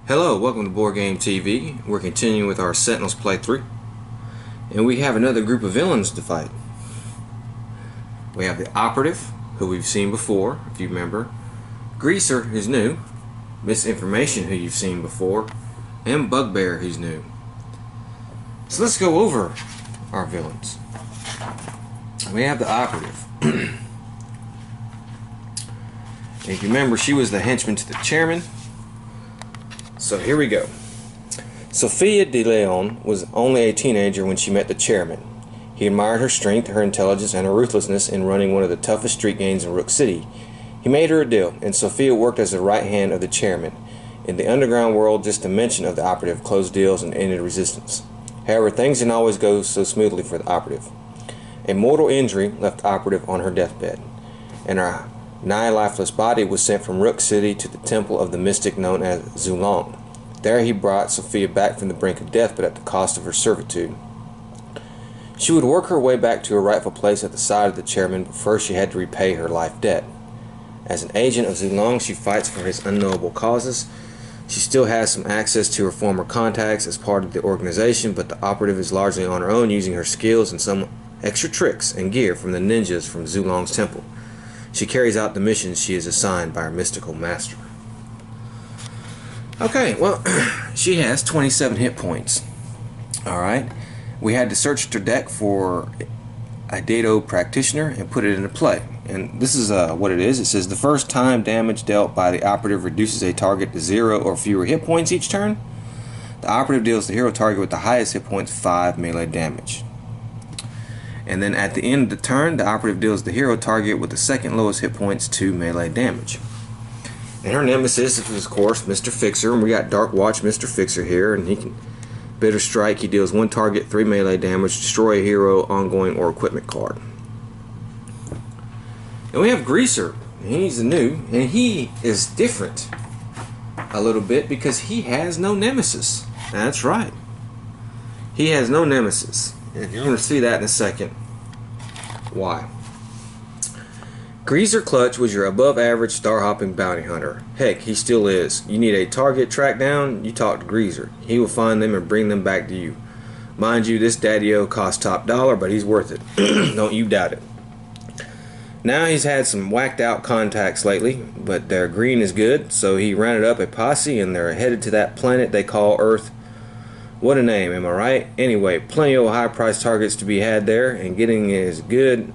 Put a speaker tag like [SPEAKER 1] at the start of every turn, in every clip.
[SPEAKER 1] Hello, welcome to Boardgame TV. We're continuing with our Sentinels playthrough, and we have another group of villains to fight. We have the Operative, who we've seen before, if you remember, Greaser, who's new, Misinformation, who you've seen before, and Bugbear, who's new. So let's go over our villains. We have the Operative. If you remember, she was the henchman to the chairman. So here we go. Sophia de Leon was only a teenager when she met the chairman. He admired her strength, her intelligence, and her ruthlessness in running one of the toughest street gangs in Rook City. He made her a deal, and Sophia worked as the right hand of the chairman. In the underground world, just a mention of the Operative closed deals and ended resistance. However, things didn't always go so smoothly for the Operative. A mortal injury left the Operative on her deathbed, and her nigh lifeless body was sent from Rook City to the temple of the mystic known as Zulong. There he brought Sophia back from the brink of death, but at the cost of her servitude. She would work her way back to her rightful place at the side of the chairman, but first she had to repay her life debt. As an agent of Zulong, she fights for his unknowable causes. She still has some access to her former contacts as part of the organization, but the Operative is largely on her own, using her skills and some extra tricks and gear from the ninjas from Zulong's temple. She carries out the missions she is assigned by her mystical master. Okay, well, she has 27 hit points. Alright, we had to search her deck for a Dado practitioner and put it into play. And this is what it is. It says the first time damage dealt by the Operative reduces a target to 0 or fewer hit points each turn. The Operative deals the hero target with the highest hit points 5 melee damage. And then at the end of the turn, the Operative deals the hero target with the second lowest hit points 2 melee damage. And her nemesis is, of course, Mr. Fixer. And we got Dark Watch Mr. Fixer here. And he can Bitter Strike. He deals 1 target, 3 melee damage, destroy a hero, ongoing, or equipment card. And we have Greaser. He's new. And he is different a little bit because he has no nemesis. That's right. He has no nemesis. And you're going to see that in a second. Why? Greaser Clutch was your above-average star-hopping bounty hunter. Heck, he still is. You need a target tracked down, you talk to Greaser. He will find them and bring them back to you. Mind you, this daddy-o costs top dollar, but he's worth it. Don't you doubt it. Now he's had some whacked-out contacts lately, but their green is good, so he rounded up a posse, and they're headed to that planet they call Earth. What a name, am I right? Anyway, plenty of high-priced targets to be had there, and getting is good.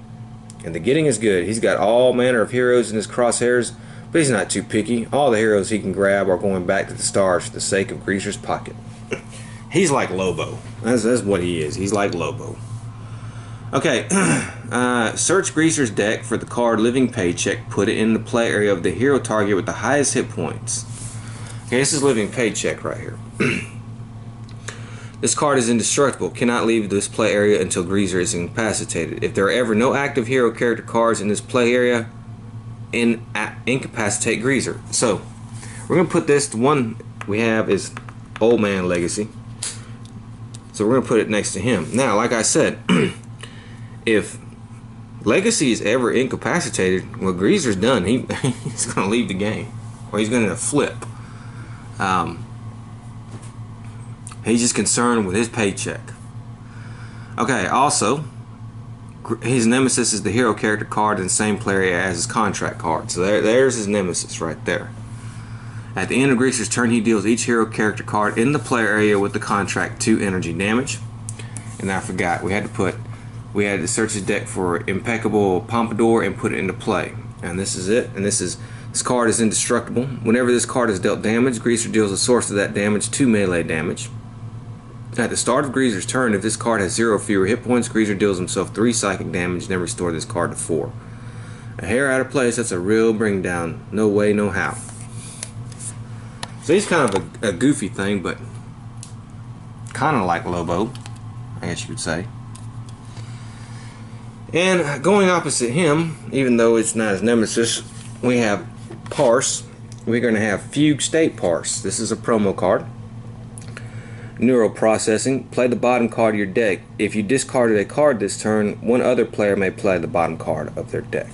[SPEAKER 1] And the getting is good. He's got all manner of heroes in his crosshairs, but he's not too picky. All the heroes he can grab are going back to the stars for the sake of Greaser's pocket. He's like Lobo. That's what he is. He's like Lobo. Okay, search Greaser's deck for the card Living Paycheck. Put it in the play area of the hero target with the highest hit points. Okay, this is Living Paycheck right here. This card is indestructible, cannot leave this play area until Greaser is incapacitated. If there are ever no active hero character cards in this play area, incapacitate Greaser. So, we're going to put this, the one we have is Old Man Legacy. So we're going to put it next to him. Now, like I said, if Legacy is ever incapacitated, well, Greaser's done. He's going to leave the game. Or he's going to flip. He's just concerned with his paycheck. Okay, also, his nemesis is the hero character card in the same play area as his contract card. So there's his nemesis right there. At the end of Greaser's turn, he deals each hero character card in the play area with the contract 2 energy damage. And I forgot, we had to search his deck for Impeccable Pompadour and put it into play. And this is it. And this card is indestructible. Whenever this card is dealt damage, Greaser deals the source of that damage 2 melee damage. At the start of Greaser's turn, if this card has 0 or fewer hit points, Greaser deals himself 3 psychic damage and then restore this card to 4. A hair out of place, that's a real bring down. No way, no how. So he's kind of a goofy thing, but kind of like Lobo, I guess you could say. And going opposite him, even though it's not his nemesis, we have Parse. We're going to have Fugue State Parse. This is a promo card. Neural Processing. Play the bottom card of your deck. If you discarded a card this turn, one other player may play the bottom card of their deck.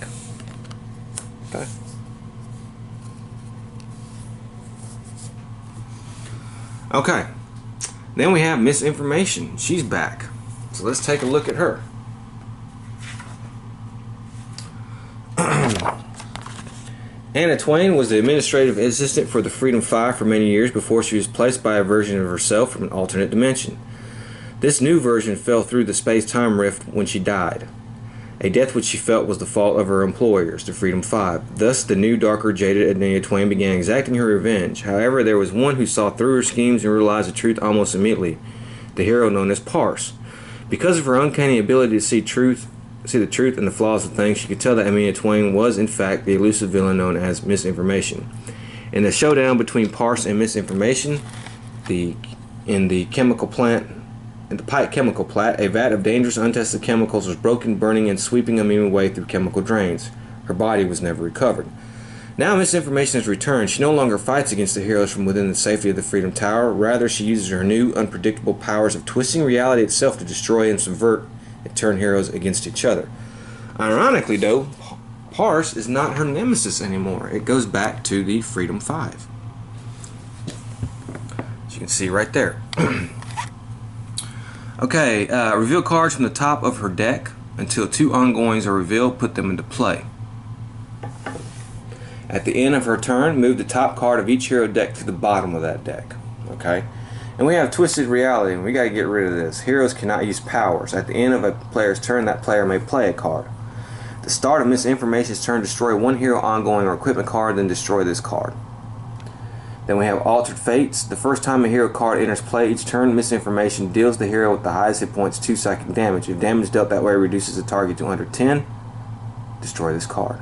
[SPEAKER 1] Okay. Okay. Then we have Misinformation. She's back. So let's take a look at her. Anna Twain was the administrative assistant for the Freedom Five for many years before she was placed by a version of herself from an alternate dimension. This new version fell through the space-time rift when she died, a death which she felt was the fault of her employers, the Freedom Five. Thus, the new, darker, jaded Anna Twain began exacting her revenge. However, there was one who saw through her schemes and realized the truth almost immediately, the hero known as Parse. Because of her uncanny ability to see the truth and the flaws of things, she could tell that Anna Twain was, in fact, the elusive villain known as Misinformation. In the showdown between Parse and Misinformation, in the Pike chemical plant, a vat of dangerous, untested chemicals was broken, burning, and sweeping Amina away through chemical drains. Her body was never recovered. Now Misinformation has returned. She no longer fights against the heroes from within the safety of the Freedom Tower. Rather, she uses her new, unpredictable powers of twisting reality itself to destroy and subvert and turn heroes against each other. Ironically, though, Parse is not her nemesis anymore. It goes back to the Freedom Five. As you can see right there. Okay, reveal cards from the top of her deck. Until two ongoings are revealed, put them into play. At the end of her turn, move the top card of each hero deck to the bottom of that deck. Okay? And we have Twisted Reality, and we gotta get rid of this. Heroes cannot use powers. At the end of a player's turn, that player may play a card. At the start of Misinformation's turn, destroy one hero ongoing or equipment card, then destroy this card. Then we have Altered Fates. The first time a hero card enters play each turn, Misinformation deals the hero with the highest hit points 2 psychic damage. If damage dealt that way reduces the target to under 10, destroy this card.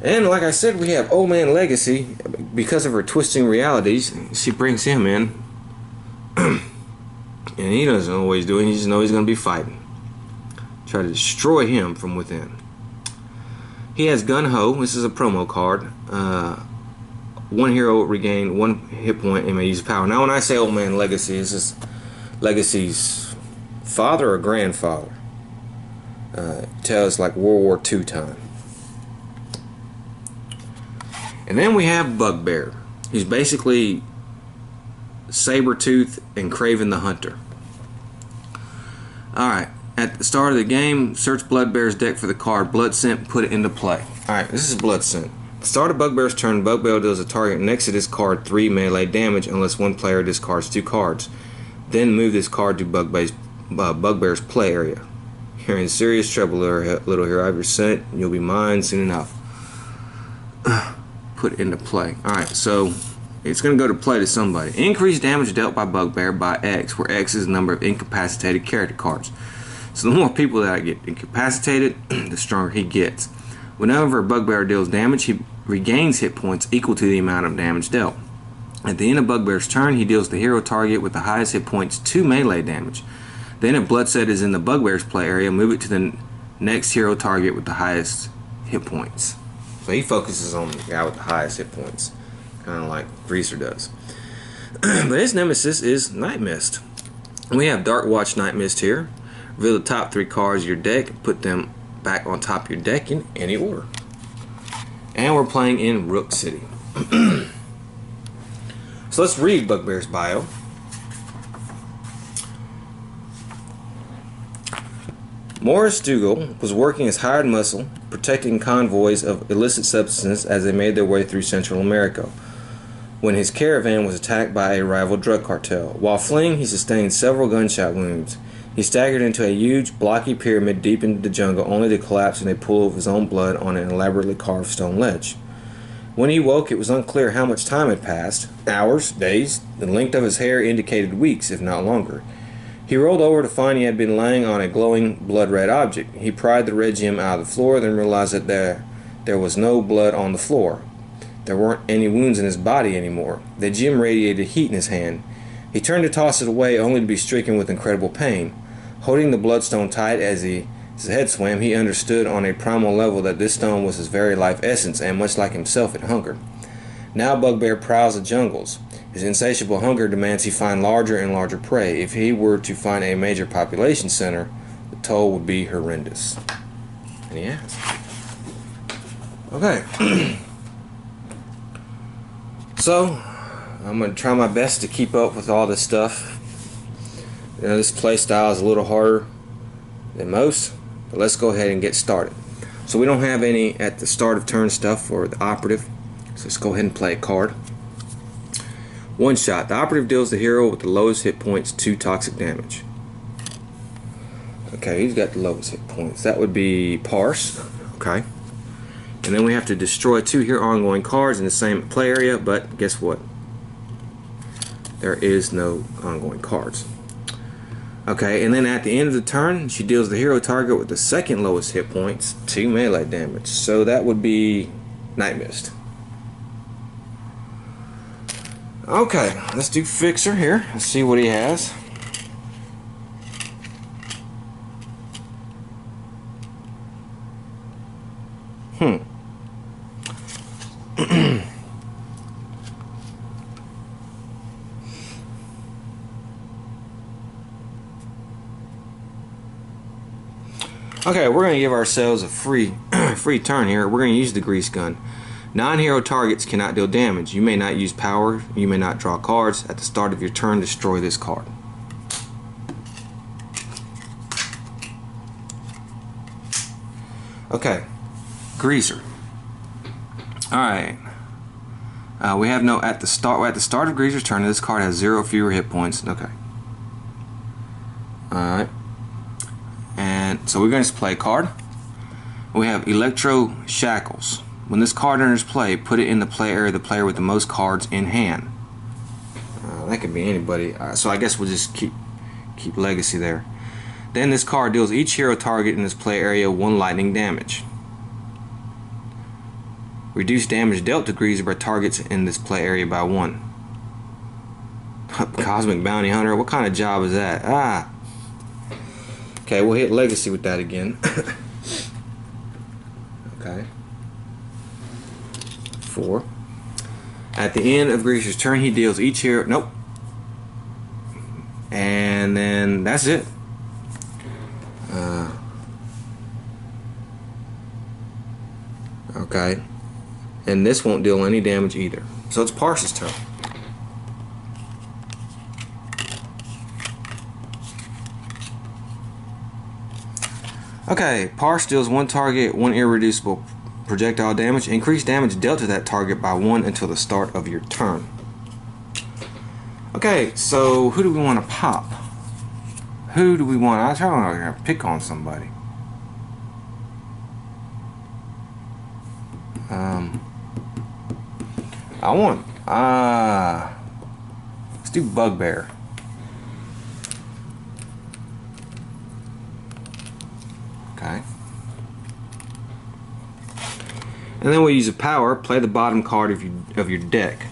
[SPEAKER 1] And like I said, we have Old Man Legacy. Because of her twisting realities, she brings him in. And he doesn't know what he's doing, he just knows he's going to be fighting. Try to destroy him from within. He has Gun Ho. This is a promo card. One hero regain 1 hit point and may use power. Now when I say Old Man Legacy, is this Legacy's father or grandfather? Tells like World War II time. And then we have Bugbear. He's basically Sabretooth and Craven the Hunter. Alright, at the start of the game, search Bloodbear's deck for the card Blood Scent and put it into play. Alright, this is Blood Scent. At the start of Bugbear's turn, Bugbear deals a target next to this card 3 melee damage unless one player discards 2 cards. Then move this card to Bugbear's play area. You're in serious trouble, little hero. I have your scent, and you'll be mine soon enough. Put it into play. Alright, so it's going to go to play to somebody. Increase damage dealt by Bugbear by X, where X is the number of incapacitated character cards. So the more people that get incapacitated, the stronger he gets. Whenever Bugbear deals damage, he regains hit points equal to the amount of damage dealt. At the end of Bugbear's turn, he deals the hero target with the highest hit points 2 melee damage. Then if Bloodset is in the Bugbear's play area, move it to the next hero target with the highest hit points. So he focuses on the guy with the highest hit points, kind of like Greaser does. But his nemesis is Night Mist. We have Dark Watch Night Mist here. Reveal the top 3 cards of your deck and put them back on top of your deck in any order. And we're playing in Rook City. So let's read Bugbear's bio. Morris Dougal was working as hired muscle, protecting convoys of illicit substances as they made their way through Central America, when his caravan was attacked by a rival drug cartel. While fleeing, he sustained several gunshot wounds. He staggered into a huge, blocky pyramid deep into the jungle, only to collapse in a pool of his own blood on an elaborately carved stone ledge. When he woke, it was unclear how much time had passed. Hours, days. The length of his hair indicated weeks, if not longer. He rolled over to find he had been laying on a glowing blood-red object. He pried the red gem out of the floor, then realized that there was no blood on the floor. There weren't any wounds in his body anymore. The gem radiated heat in his hand. He turned to toss it away, only to be stricken with incredible pain. Holding the bloodstone tight as his head swam, he understood on a primal level that this stone was his very life essence, and much like himself, it hungered. Now Bugbear prowls the jungles. His insatiable hunger demands he find larger and larger prey. If he were to find a major population center, the toll would be horrendous. And he has. Okay. So, I'm going to try my best to keep up with all this stuff. You know, this play style is a little harder than most, but let's go ahead and get started. So we don't have any at the start of turn stuff for the operative, so let's go ahead and play a card. One shot. The operative deals the hero with the lowest hit points 2 toxic damage. Okay, he's got the lowest hit points. That would be Parse. Okay. And then we have to destroy 2 hero ongoing cards in the same play area, but guess what? There is no ongoing cards. Okay, and then at the end of the turn, she deals the hero target with the second lowest hit points 2 melee damage. So that would be Night Mist. Okay, let's do Fixer here. Let's see what he has. Okay, we're going to give ourselves a free turn here. We're going to use the Grease Gun. Non-hero targets cannot deal damage. You may not use power. You may not draw cards. At the start of your turn, destroy this card. Okay, Greaser. Alright. We have no at the start of Greaser's turn, this card has 0 fewer hit points. Okay. Alright. And so we're going to play a card. We have Electro Shackles. When this card enters play, put it in the play area of the player with the most cards in hand. That could be anybody. So I guess we'll just keep Legacy there. Then this card deals each hero target in this play area 1 lightning damage. Reduce damage dealt to Greaser by targets in this play area by 1. Cosmic Bounty Hunter, what kind of job is that? Okay, we'll hit Legacy with that again. Okay. 4. At the end of Greaser's turn, he deals each hero. Nope. And then that's it. Okay. And this won't deal any damage either. So it's Parse's turn. Okay, Parse deals 1 target, 1 irreducible projectile damage. Increase damage dealt to that target by 1 until the start of your turn. Okay, so who do we want to pop? Who do we want? I try to pick on somebody. I want let's do Bugbear. Okay. And then we'll use a power, play the bottom card of your deck.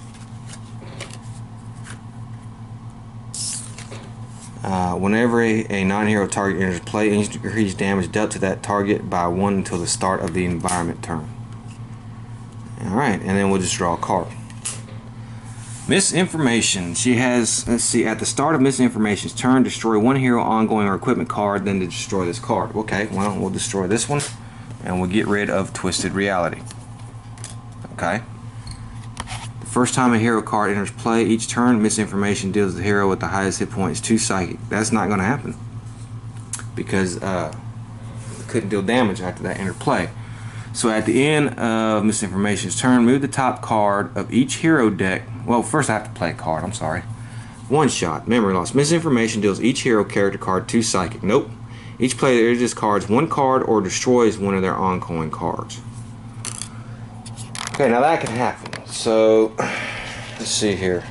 [SPEAKER 1] Whenever a non-hero target enters play, increase damage dealt to that target by 1 until the start of the environment turn. Alright, and then we'll just draw a card. Misinformation. She has, let's see, at the start of Misinformation's turn, destroy 1 hero ongoing or equipment card, then to destroy this card. Okay, well, we'll destroy this one, and we'll get rid of Twisted Reality. Okay. The first time a hero card enters play, each turn, Misinformation deals the hero with the highest hit points 2 psychic. That's not going to happen, because it couldn't deal damage after that entered play. So at the end of Misinformation's turn, move the top card of each hero deck. Well, first I have to play a card, I'm sorry. 1 shot, memory loss. Misinformation deals each hero character card 2 psychic. Nope. Each player discards 1 card or destroys 1 of their ongoing cards. Okay, now that can happen. So, let's see here.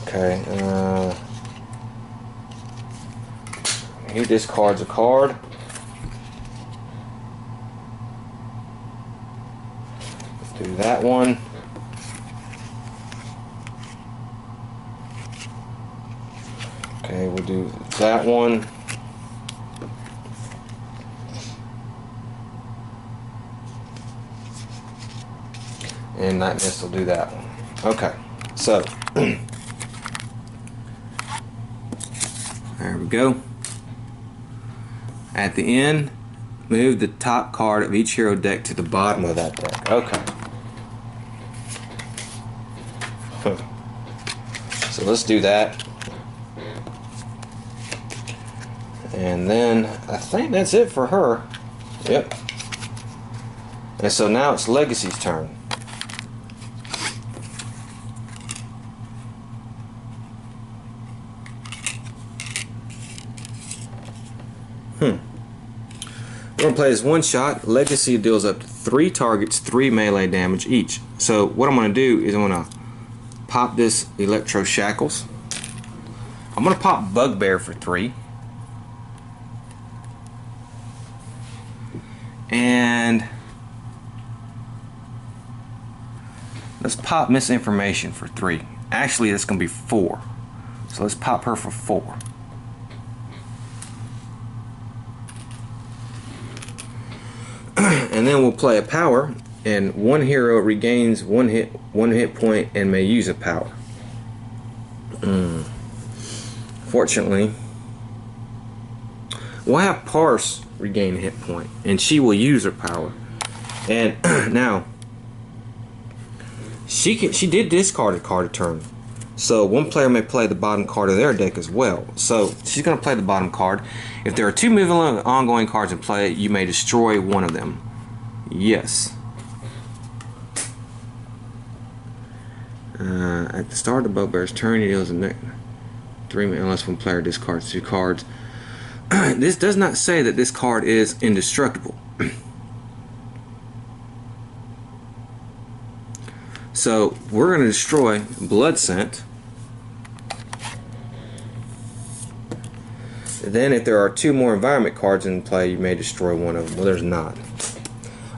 [SPEAKER 1] Okay, he discards a card. Let's do that one. Okay, we'll do that one. And Night Mist will do that one. Okay, so there we go. At the end, Move the top card of each hero deck to the bottom of that deck. Okay. So let's do that. And then I think that's it for her. Yep. And so now it's Legacy's turn. We're going to play this one shot. Legacy deals up to 3 targets, 3 melee damage each. So what I'm going to do is I'm going to pop this Electro Shackles. I'm going to pop Bugbear for 3. And let's pop Misinformation for 3. Actually, that's going to be 4. So let's pop her for 4. And then we'll play a power, and one hero regains one hit point and may use a power. Fortunately, we'll have Parse regain a hit point, and she will use her power. And now she did discard a card a turn, so one player may play the bottom card of their deck as well. So she's going to play the bottom card. If there are 2 moving ongoing cards in play, you may destroy one of them. Yes. At the start of the Bugbear's turn, he deals a 3 unless one player discards 2 cards. This does not say that this card is indestructible. So we're going to destroy Blood Scent. Then if there are 2 more environment cards in play, you may destroy one of them. Well, there's not.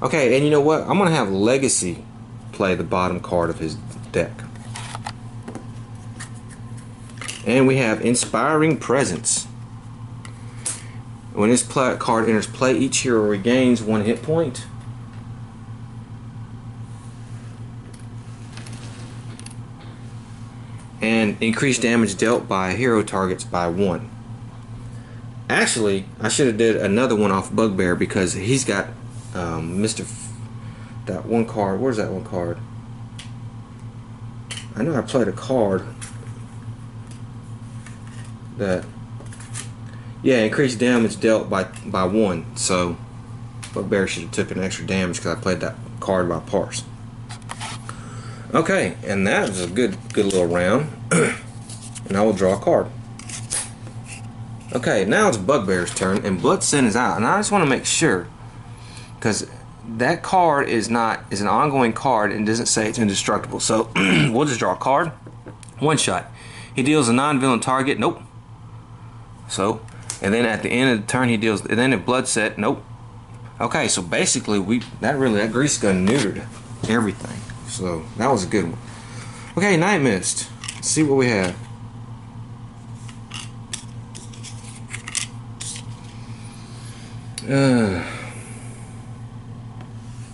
[SPEAKER 1] Okay, and you know what? I'm going to have Legacy play the bottom card of his deck. And we have Inspiring Presence. When this card enters play, each hero regains 1 hit point. And increased damage dealt by hero targets by 1. Actually, I should have did another one off Bugbear because he's got that one card. Where's that one card? I know I played a card that, yeah, increased damage dealt by 1. So Bugbear should have took an extra damage because I played that card by Parse. Okay, and that was a good little round. And I will draw a card. Okay, now it's Bugbear's turn, and Blood Sin is out. And I just want to make sure, because that card is an ongoing card and doesn't say it's indestructible. So we'll just draw a card. One shot. He deals a non-villain target. Nope. So, and then at the end of the turn he deals, and then a Blood Set. Nope. Okay, so basically that grease gun neutered everything. So that was a good one. Okay, Night Mist. Let's see what we have.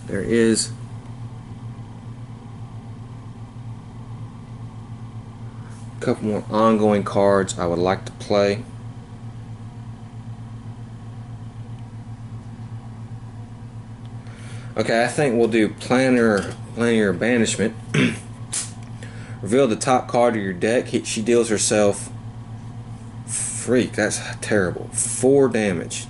[SPEAKER 1] There is a couple more ongoing cards I would like to play. Okay, I think we'll do Planner Banishment. Reveal the top card of your deck. She deals herself, freak, that's terrible, 4 damage.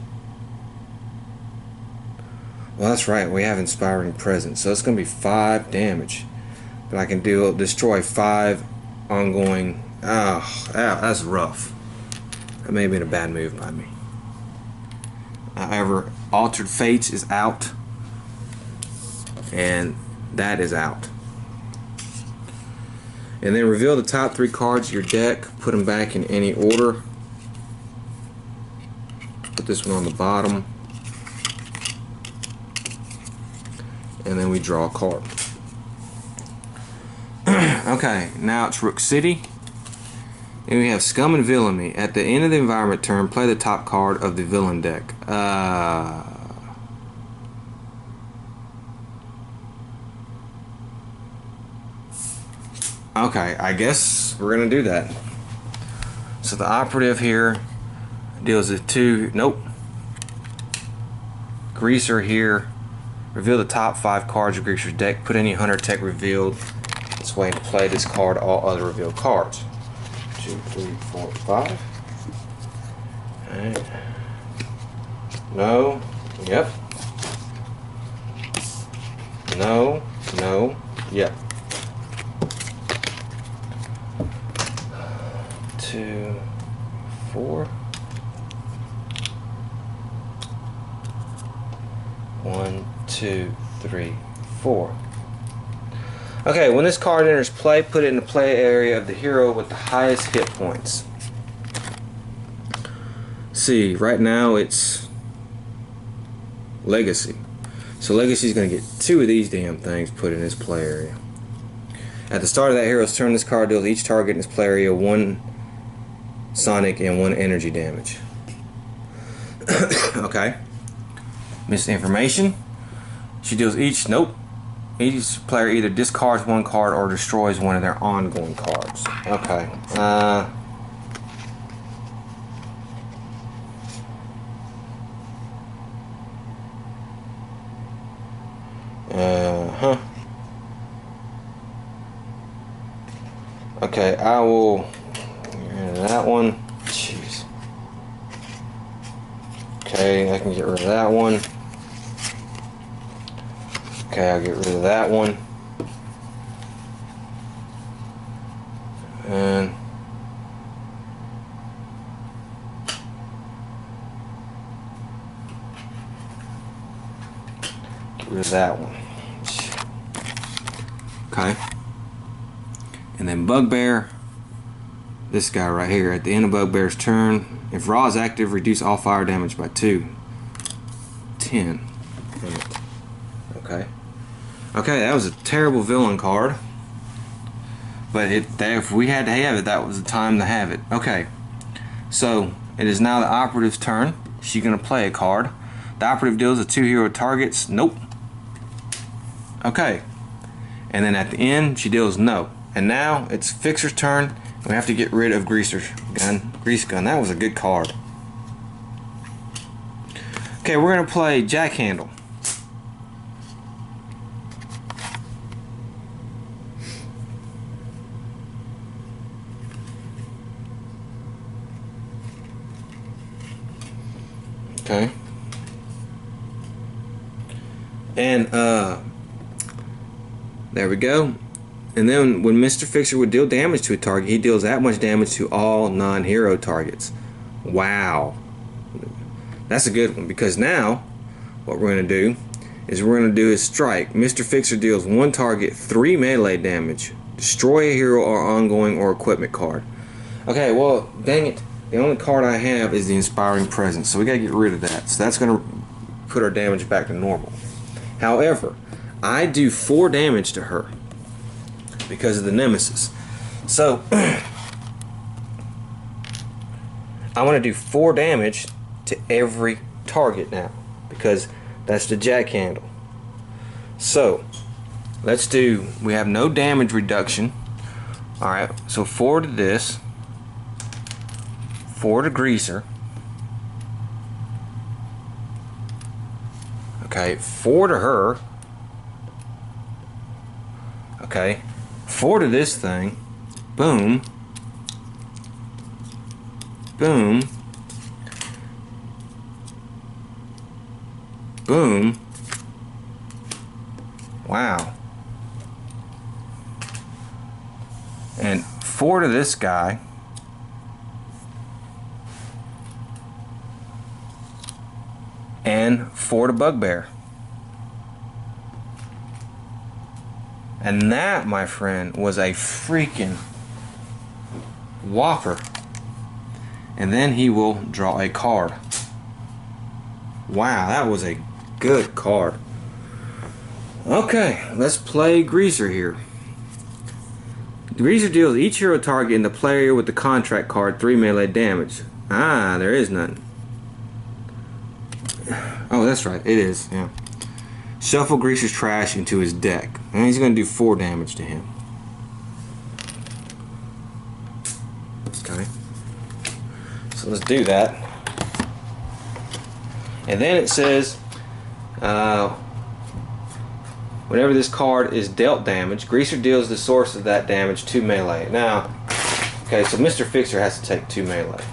[SPEAKER 1] Well, that's right, we have Inspiring Presence, so it's going to be 5 damage. But I can destroy 5 ongoing. Oh, that's rough. That may have been a bad move by me. However, Altered Fates is out. And that is out. And then reveal the top 3 cards of your deck. Put them back in any order. Put this one on the bottom. And then we draw a card. Okay, now it's Rook City. And we have Scum and Villainy. At the end of the environment turn, play the top card of the villain deck. Okay, I guess we're gonna do that. So the operative here deals with 2. Nope. Greaser here. Reveal the top 5 cards of Greaser's deck. Put any hunter tech revealed this way into play. Discard all other revealed cards. 2, 3, 4, 5. Alright. No. Yep. No. No. Yep. 2, 4. 1, 2, 3, 4. Okay, when this card enters play, put it in the play area of the hero with the highest hit points. See, right now it's Legacy. So Legacy's going to get 2 of these damn things put in his play area. At the start of that hero's turn, this card deals each target in his play area 1 sonic and 1 energy damage. Okay. Misinformation. She deals each player either discards 1 card or destroys 1 of their ongoing cards. Okay. Okay, I will get rid of that one. Jeez. Okay, I can get rid of that one. Okay, I'll get rid of that one. And get rid of that one. Okay. And then Bugbear, this guy right here. At the end of Bugbear's turn, if Raw is active, reduce all fire damage by 2. 10. Okay. Okay, that was a terrible villain card. But if we had to have it, that was the time to have it. Okay. So, it is now the operative's turn. She's going to play a card. The operative deals with 2 hero targets. Nope. Okay. And then at the end, she deals no. And now it's Fixer's turn. We have to get rid of Greaser's gun. Grease Gun. That was a good card. Okay, we're going to play Jack Handle. Okay. And there we go. And then when Mr. Fixer would deal damage to a target, he deals that much damage to all non-hero targets. Wow. That's a good one, because now what we're going to do is we're going to do his strike. Mr. Fixer deals 1 target 3 melee damage. Destroy a hero or ongoing or equipment card. Okay, well, dang it. The only card I have is the Inspiring Presence, so we got to get rid of that. So that's going to put our damage back to normal. However, I do 4 damage to her because of the Nemesis. So I want to do 4 damage to every target now, because that's the Jack Handle. So let's do, we have no damage reduction. Alright, so 4 to this, 4 to Greaser. Okay, 4 to her. Okay, 4 to this thing. Boom. Boom. Boom. Wow. And 4 to this guy. And 4 to Bugbear. And that, my friend, was a freaking whopper. And then he will draw a card. Wow, that was a good card. Okay, let's play Greaser here. Greaser deals each hero target in the player with the contract card 3 melee damage. Ah, there is none. Oh, that's right, it is, yeah. Shuffle Greaser's trash into his deck. And he's going to do 4 damage to him. Okay. So let's do that. And then it says, Whenever this card is dealt damage, Greaser deals the source of that damage to melee. Now, okay, so Mr. Fixer has to take 2 melee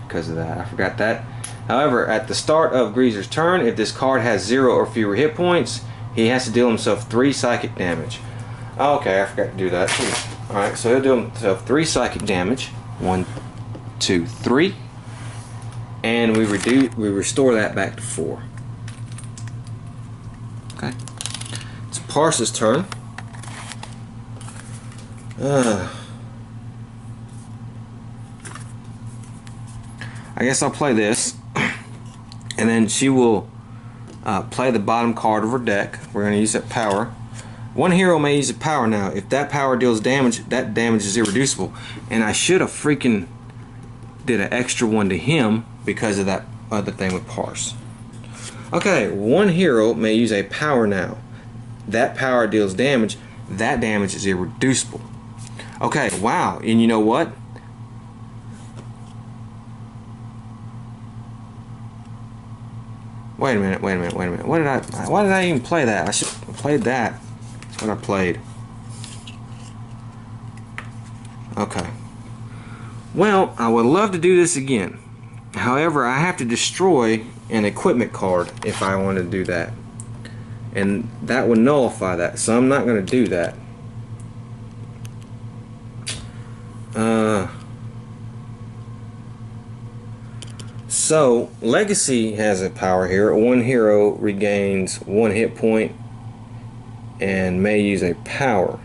[SPEAKER 1] because of that. I forgot that. However, at the start of Greaser's turn, if this card has 0 or fewer hit points, he has to deal himself 3 psychic damage. Okay, I forgot to do that. Alright, so he'll deal himself 3 psychic damage. 1, 2, 3. And we restore that back to 4. Okay. It's Parse's turn. I guess I'll play this. And then she will play the bottom card of her deck. We're going to use that power. One hero may use a power now. If that power deals damage, that damage is irreducible. And I should have freaking did an extra one to him because of that other thing with Parse. Okay, one hero may use a power now. That power deals damage. That damage is irreducible. Okay, wow. And you know what? Wait a minute. Why did I even play that? I should have played that. That's what I played. Okay. Well, I would love to do this again. However, I have to destroy an equipment card if I want to do that. And that would nullify that. So I'm not going to do that. So, Legacy has a power here. One hero regains 1 hit point and may use a power.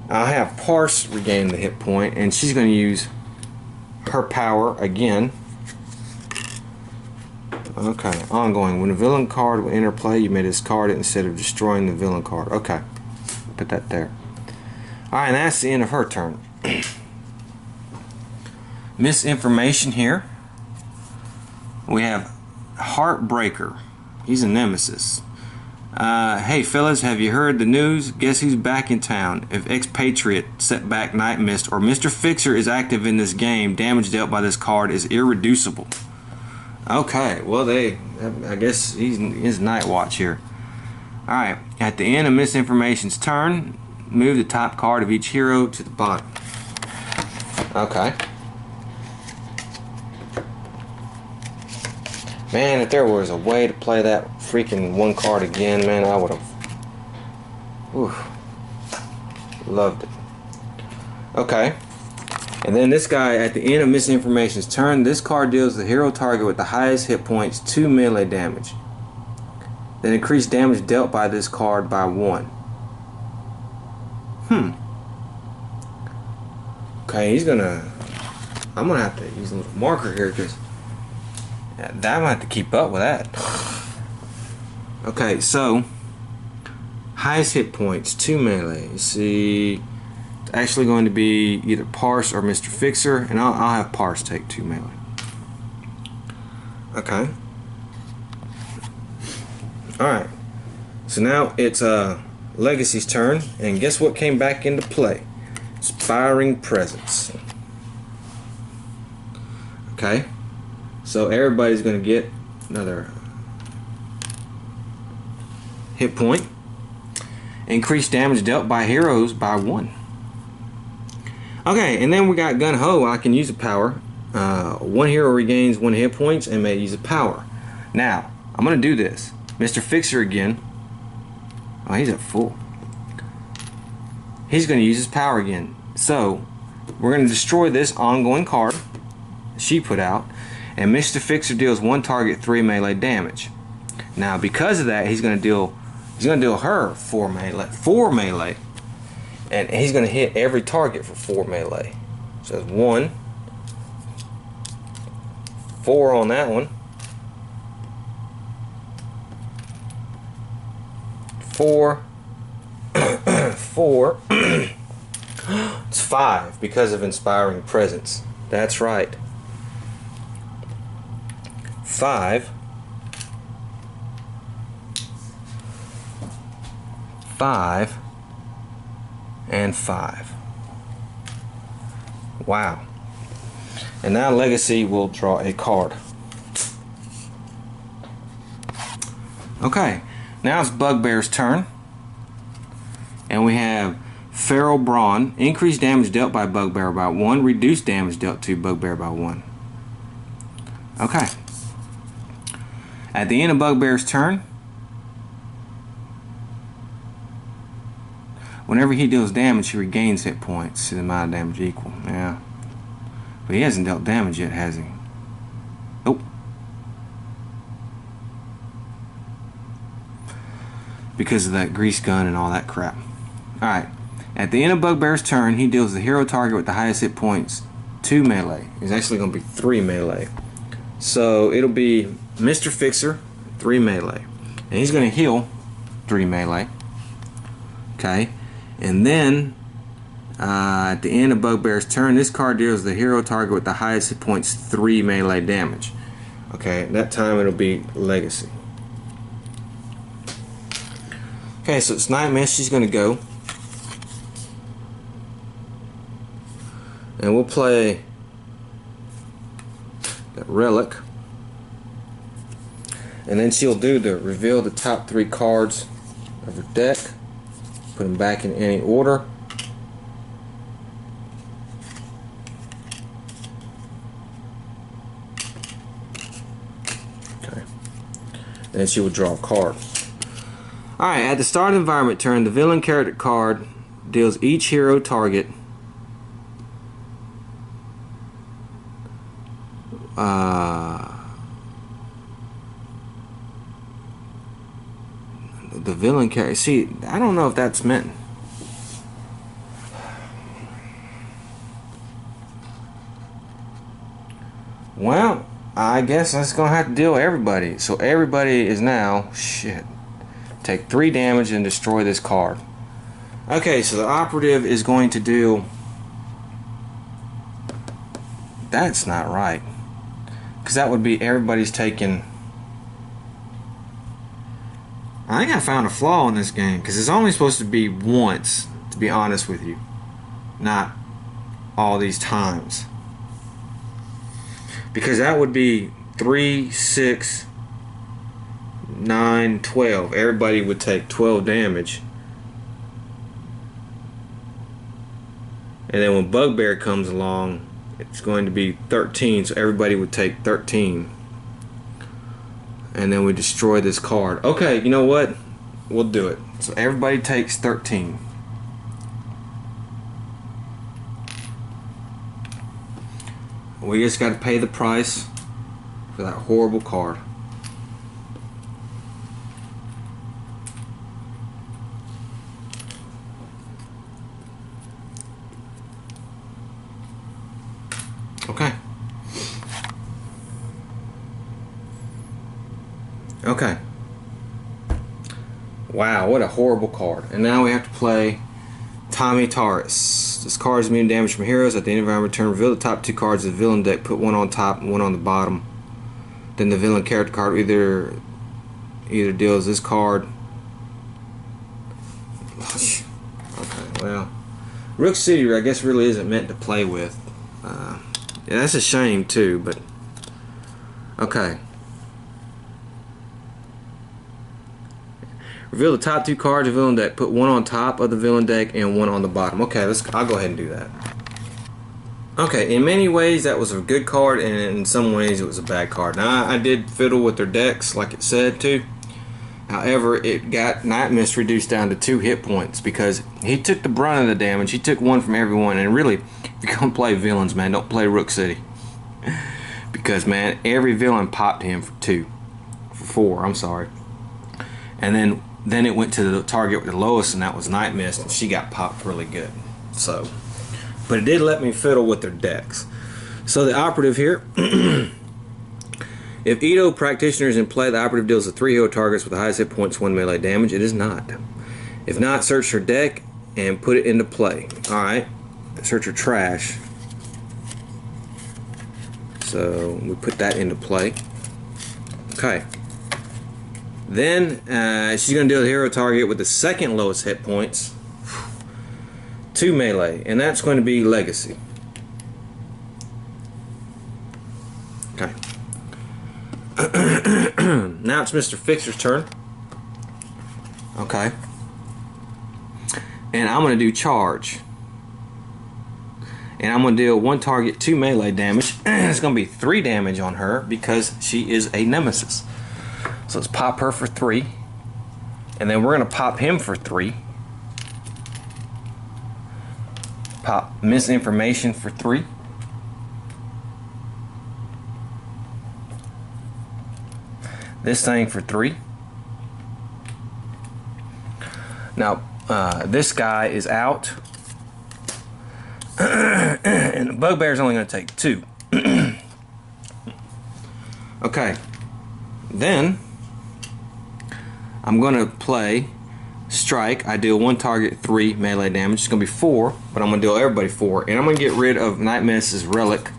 [SPEAKER 1] I'll have Parse regain the hit point, and she's going to use her power again. Okay, ongoing. When a villain card will enter play, you may discard it instead of destroying the villain card. Okay, put that there. Alright, and that's the end of her turn. Misinformation here. We have Heartbreaker. He's a nemesis. Hey fellas, have you heard the news? Guess who's back in town? If Expatriate, Setback, Night Mist, or Mr. Fixer is active in this game, damage dealt by this card is irreducible. Okay, well I guess he's Night Watch here. Alright, at the end of Misinformation's turn, move the top card of each hero to the bottom. Okay. Man, if there was a way to play that freaking one card again, man, I would have loved it. Okay. And then this guy, at the end of Misinformation's turn, this card deals the hero target with the highest hit points 2 melee damage. Then increase damage dealt by this card by 1. Okay, I'm gonna have to use a little marker here because I'm gonna have to keep up with that. Okay, so highest hit points 2 melee. You see, it's actually going to be either Parse or Mr. Fixer, and I'll have Parse take 2 melee. Okay. Alright. So now it's Legacy's turn, and guess what came back into play? Inspiring Presence. Okay. So everybody's going to get another hit point. Increase damage dealt by heroes by 1. Okay, and then we got Gun Ho. I can use a power. One hero regains 1 hit points and may use a power. Now, I'm going to do this. Mr. Fixer again. Oh, he's at full. He's going to use his power again. So, we're going to destroy this ongoing card she put out. And Mr. Fixer deals 1 target 3 melee damage. Now, because of that, he's going to deal her 4 melee. And he's going to hit every target for 4 melee. So that's 1, 4 on that one, 4, 4. It's 5 because of Inspiring Presence. That's right. 5, 5, and 5. Wow. And now Legacy will draw a card. Okay, now it's Bugbear's turn. And we have Feral Brawn. Increased damage dealt by Bugbear by 1. Reduced damage dealt to Bugbear by 1. Okay. At the end of Bugbear's turn, whenever he deals damage, he regains hit points to the amount of damage equal. Yeah. But he hasn't dealt damage yet, has he? Nope. Because of that grease gun and all that crap. Alright. At the end of Bugbear's turn, he deals the hero target with the highest hit points 2 melee. It's actually going to be 3 melee. So it'll be Mr. Fixer, 3 melee. And he's going to heal 3 melee. Okay. And then, at the end of Bugbear's turn, this card deals the hero target with the highest hit points 3 melee damage. Okay, that time it'll be Legacy. Okay, so it's Night Mist. She's going to go. And we'll play that Relic. And then she'll do the reveal the top 3 cards of her deck. Put them back in any order. Okay. Then she will draw a card. Alright, at the start of the environment turn, the villain character card deals each hero target the villain character. See, I don't know if that's meant. Well, I guess that's gonna have to deal with everybody. So everybody is now take 3 damage and destroy this card. Okay, so the operative is going to do. That's not right, because that would be everybody's taking. I think I found a flaw in this game, because it's only supposed to be once, to be honest with you, not all these times. Because that would be 3, 6, 9, 12. Everybody would take 12 damage. And then when Bugbear comes along, it's going to be 13, so everybody would take 13. And then we destroy this card. Okay, you know what? We'll do it. So everybody takes 13. We just got to pay the price for that horrible card. Okay. Okay. Wow, what a horrible card. And now we have to play Tommy Taurus. This card is immune to damage from heroes. At the end of our turn, reveal the top 2 cards of the villain deck. Put 1 on top and 1 on the bottom. Then the villain character card either deals this card. Okay, well, Rook City, I guess, really isn't meant to play with. Yeah, that's a shame too, but okay. Reveal the top 2 cards of the villain deck. Put 1 on top of the villain deck and 1 on the bottom. Okay, I'll go ahead and do that. Okay, in many ways that was a good card, and in some ways it was a bad card. Now I did fiddle with their decks like it said to. However, it got Night Mist reduced down to 2 hit points because he took the brunt of the damage. He took 1 from everyone, and really, if you're gonna play villains, man, don't play Rook City. Because man, every villain popped him for 4. I'm sorry. And then it went to the target with the lowest, and that was Night Mist, and she got popped really good. So, but it did let me fiddle with their decks. So the operative here, if Edo Practitioner is in play, the operative deals the 3 hero targets with the highest hit points 1 melee damage. It is not. If not, search her deck and put it into play. Alright, search her trash. So we put that into play. Okay. Then she's going to deal the hero target with the 2nd lowest hit points, 2 melee, and that's going to be Legacy. Now it's Mr. Fixer's turn. Okay. And I'm going to do charge. And I'm going to deal 1 target 2 melee damage. It's going to be 3 damage on her because she is a nemesis. So let's pop her for 3. And then we're going to pop him for 3. Pop misinformation for 3. This thing for 3. Now, this guy is out. And the bugbear's only going to take 2. Okay. Then, I'm going to play strike. I deal 1 target 3 melee damage. It's going to be 4, but I'm going to deal everybody 4. And I'm going to get rid of Night Mist's relic.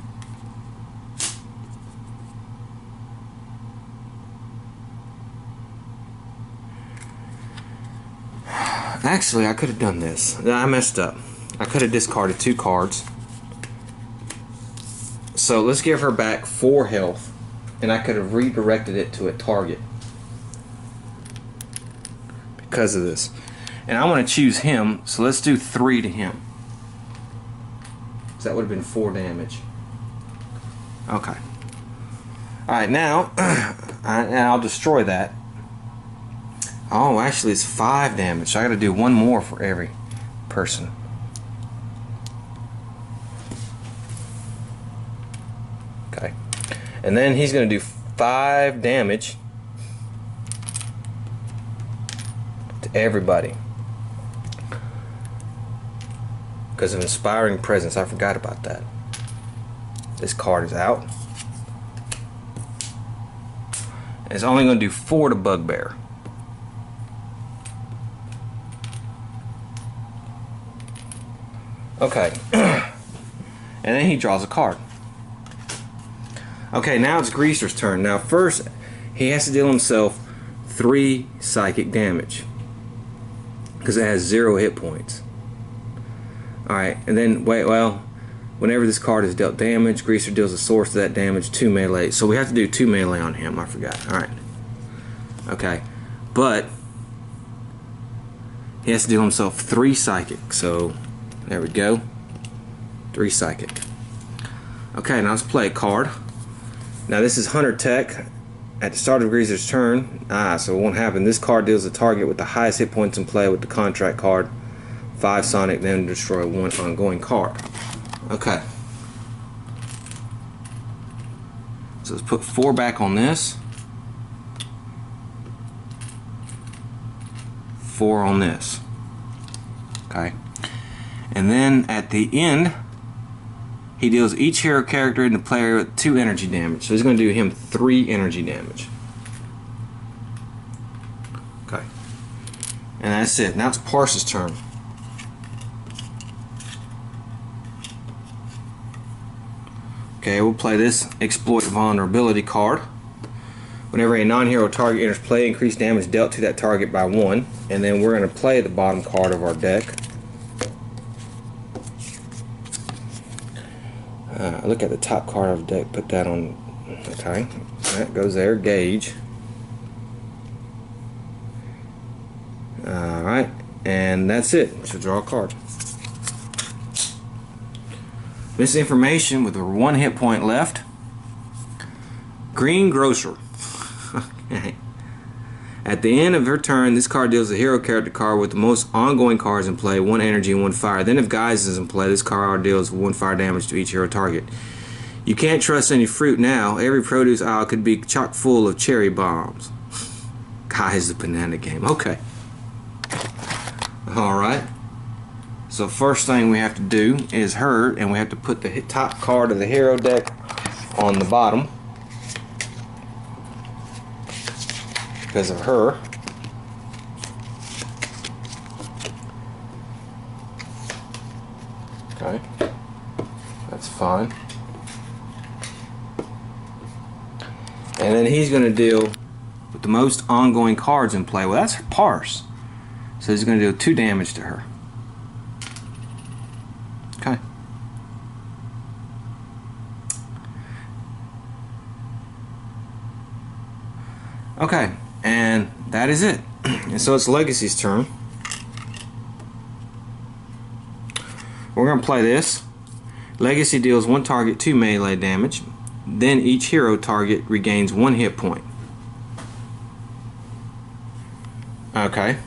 [SPEAKER 1] Actually, I could have done this. I messed up. I could have discarded 2 cards. So let's give her back 4 health. And I could have redirected it to a target. Because of this. And I want to choose him. So let's do 3 to him. So that would have been 4 damage. Okay. Alright, now I'll destroy that. Oh, actually it's 5 damage. So I gotta do 1 more for every person. Okay. And then he's gonna do 5 damage to everybody. Because of Inspiring Presence. I forgot about that. This card is out. And it's only gonna do 4 to Bugbear. Okay. And then he draws a card. Okay, now it's Greaser's turn. Now first, he has to deal himself 3 psychic damage. Because it has 0 hit points. Alright, and then, whenever this card is dealt damage, Greaser deals a source of that damage 2 melee. So we have to do 2 melee on him, I forgot. Alright. Okay. But, he has to deal himself 3 psychic. So, there we go. 3 psychic. Okay, now let's play a card. Now this is Hunter Tech. At the start of Greaser's turn, so it won't happen. This card deals a target with the highest hit points in play with the contract card. 5 Sonic, then destroy 1 ongoing card. Okay. So let's put 4 back on this. 4 on this. Okay. And then at the end, he deals each hero character in the player with 2 energy damage. So he's going to do him 3 energy damage. Okay. And that's it. Now it's Parse's turn. Okay, we'll play this Exploit Vulnerability card. Whenever a non-hero target enters play, increase damage dealt to that target by 1. And then we're going to play the bottom card of our deck. Look at the top card of the deck, put that on. Okay, that goes there. Gauge. Alright, and that's it. So draw a card. Misinformation with 1 hit point left. Green Grocer. Okay. At the end of her turn, this card deals a hero character card with the most ongoing cards in play, 1 energy and 1 fire. Then if Guise is in play, this card deals 1 fire damage to each hero target. You can't trust any fruit now. Every produce aisle could be chock full of cherry bombs. Guise, the banana game. Okay. Alright. So first thing we have to do is her, and we have to put the top card of the hero deck on the bottom. Because of her. Okay, that's fine. And then he's going to deal with the most ongoing cards in play. Well, that's her Parse. So he's going to deal 2 damage to her. Okay. Okay, and that is it. And so it's Legacy's turn. We're going to play this. Legacy deals 1 target 2 melee damage. Then each hero target regains 1 hit point. Okay.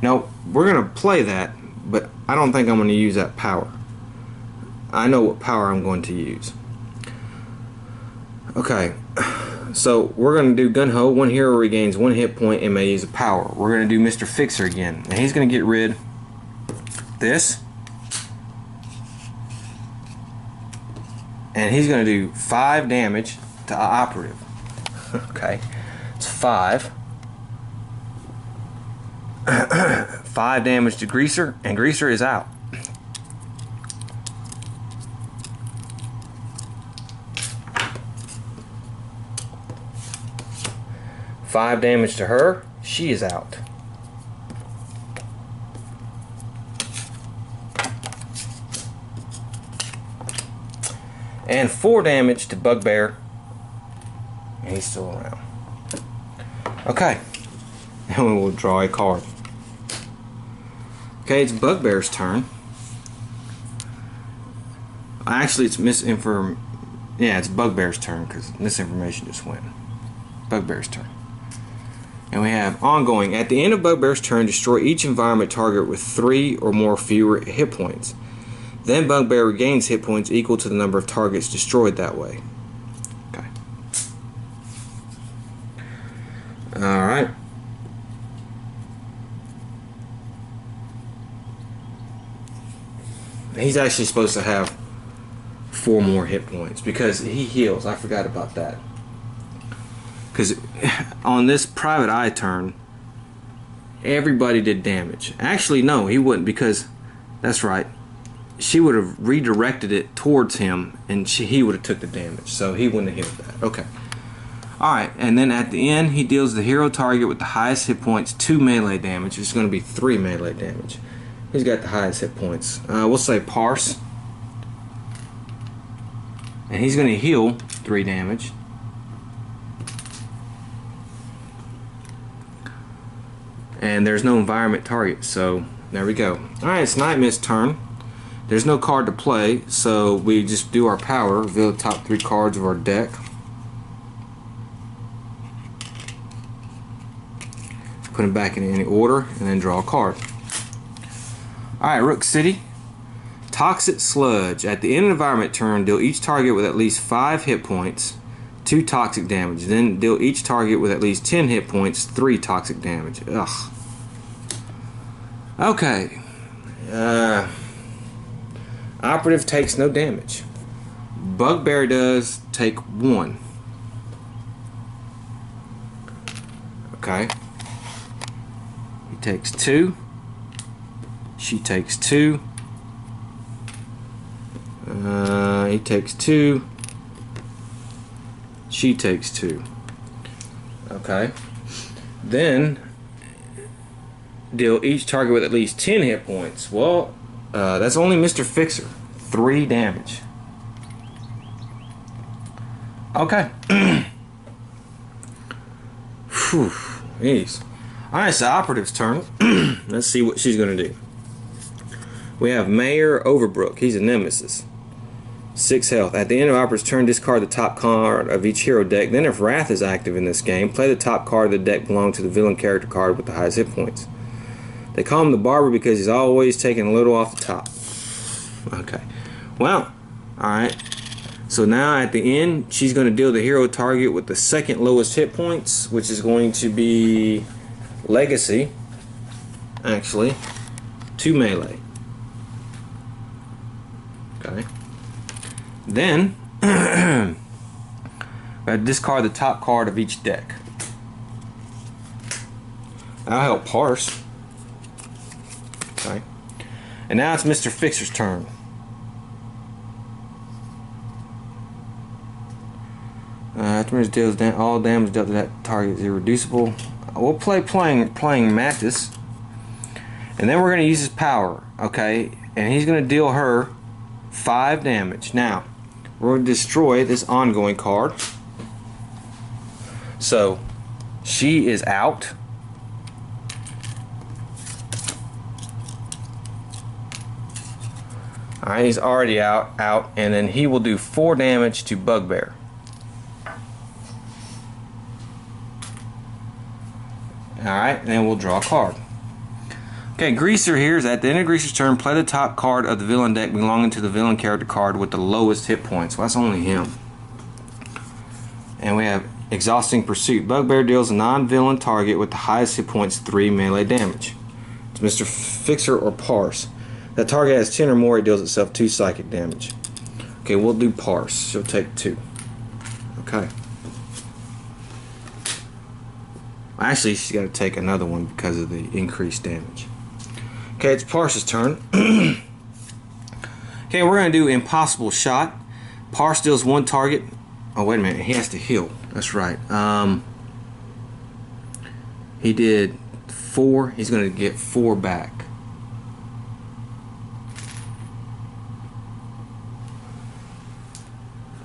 [SPEAKER 1] Now, we're going to play that, but I don't think I'm going to use that power. I know what power I'm going to use. Okay. So, we're going to do Gun Ho. 1 hero regains 1 hit point and may use a power. We're going to do Mr. Fixer again. And he's going to get rid of this. And he's going to do 5 damage to Operative. Okay. It's 5. 5 damage to Greaser, and Greaser is out. Five damage to her, she is out. And 4 damage to Bugbear, and he's still around. Okay, and we will draw a card. Okay, it's Bugbear's turn. Actually, it's misinform. Yeah, it's Bugbear's turn because misinformation just went. Bugbear's turn. And we have ongoing. At the end of Bugbear's turn, destroy each environment target with 3 or more fewer hit points. Then Bugbear regains hit points equal to the number of targets destroyed that way. Okay. Alright. He's actually supposed to have 4 more hit points because he heals. I forgot about that. Because on this private eye turn, everybody did damage. Actually, no, he wouldn't, because that's right. She would have redirected it towards him, and he would have took the damage. So he wouldn't have hit that. Okay. Alright, and then at the end, he deals the hero target with the highest hit points 2 melee damage. It's going to be 3 melee damage. He's got the highest hit points. We'll say Parse. And he's going to heal 3 damage. And there's no environment target, so there we go. Alright, it's Nightmare's turn. There's no card to play, so we just do our power, reveal the top 3 cards of our deck. Put them back in any order, and then draw a card. Alright, Rook City. Toxic Sludge. At the end of the environment turn, deal each target with at least 5 hit points 2 toxic damage. Then deal each target with at least 10 hit points 3 toxic damage. Ugh. Okay. Operative takes no damage. Bugbear does take 1. Okay. He takes 2. She takes 2. He takes 2. She takes 2. Okay. Then deal each target with at least 10 hit points. Well, that's only Mr. Fixer. 3 damage. Okay. Whew. Jeez. Alright, so Operative's turn. Let's see what she's going to do. We have Mayor Overbrook. He's a nemesis. 6 health. At the end of Operative's turn, discard the top card of each hero deck. Then if Wrath is active in this game, play the top card of the deck belonging to the villain character card with the highest hit points. They call him the Barber because he's always taking a little off the top. Okay. Well, alright. So now at the end, she's going to deal the hero target with the second lowest hit points, which is going to be Legacy. Actually, 2 melee. Okay. Then, I discard the top card of each deck. I'll help Parse. Okay. And now it's Mr. Fixer's turn. After deals all damage dealt to that target is irreducible. We'll playing Mantis. And then we're going to use his power. Okay. And he's going to deal her 5 damage. Now, we're going to destroy this ongoing card. So she is out. Alright, he's already out, and then he will do 4 damage to Bugbear. Alright, and then we'll draw a card. Okay, Greaser here is at the end of Greaser's turn, play the top card of the villain deck belonging to the villain character card with the lowest hit points. Well, that's only him. And we have Exhausting Pursuit. Bugbear deals a non-villain target with the highest hit points 3 melee damage. It's Mr. Fixer or Parse. That target has 10 or more, it deals itself 2 psychic damage. Okay, we'll do Parse. She'll take 2. Okay. Actually, she's got to take another one because of the increased damage. Okay, it's Parse's turn. Okay, we're going to do Impossible Shot. Parse deals 1 target. Oh, wait a minute. He has to heal. That's right. He did 4. He's going to get 4 back.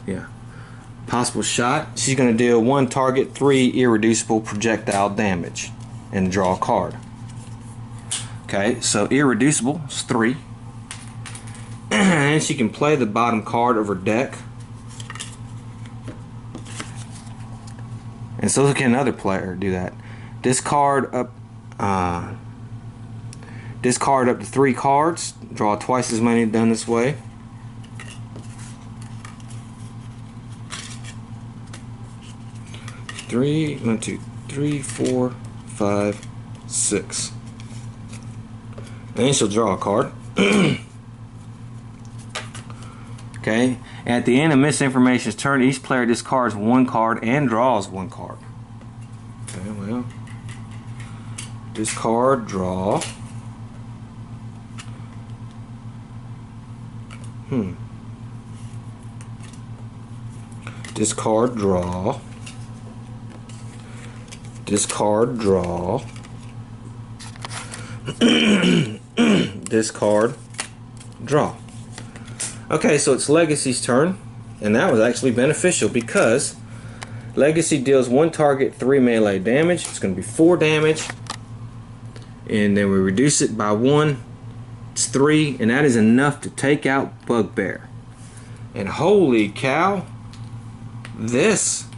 [SPEAKER 1] Yeah. Possible Shot. She's going to deal 1 target, 3 irreducible projectile damage, and draw a card. Okay, so irreducible is 3. And she can play the bottom card of her deck. And so can another player do that. Discard up to 3 cards. Draw twice as many done this way. One, 2, 3, 4, 5, 6. And then she'll draw a card. Okay. At the end of Misinformation's turn, each player discards 1 card and draws 1 card. Okay, well. Discard, draw. Discard, draw. Discard, draw. Discard, draw. Okay, so it's Legacy's turn, and that was actually beneficial because Legacy deals 1 target, 3 melee damage. It's going to be 4 damage, and then we reduce it by 1. It's 3, and that is enough to take out Bugbear. And holy cow,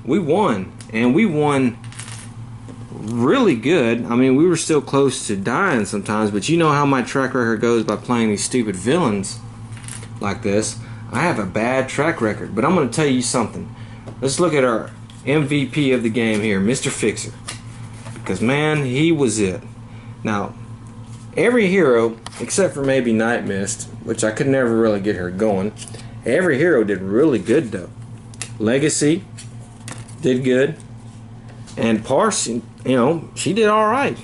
[SPEAKER 1] we won, and we won really good. I mean, we were still close to dying sometimes, but you know how my track record goes by playing these stupid villains like this. I have a bad track record, but I'm going to tell you something. Let's look at our MVP of the game here, Mr. Fixer, because man, he was it. Now, every hero, except for maybe Night Mist, which I could never really get her going, every hero did really good though. Legacy did good, and Parse, you know, she did all right.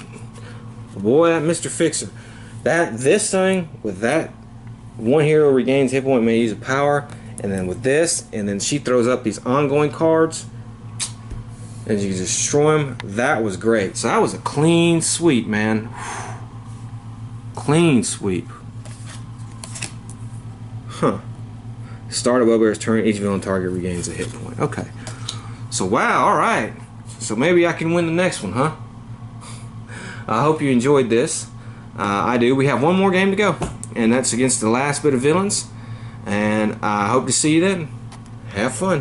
[SPEAKER 1] Boy, that Mr. Fixer, this thing with that 1 hero regains hit point, may use a power, and then with this, and then she throws up these ongoing cards, and you can destroy them. That was great. So that was a clean sweep, man. Clean sweep. Huh. Start of Bugbear's turn, each villain target regains a hit point. Okay. So wow, alright. So maybe I can win the next one, huh? I hope you enjoyed this. I do. We have 1 more game to go, and that's against the last bit of villains. And I hope to see you then. Have fun.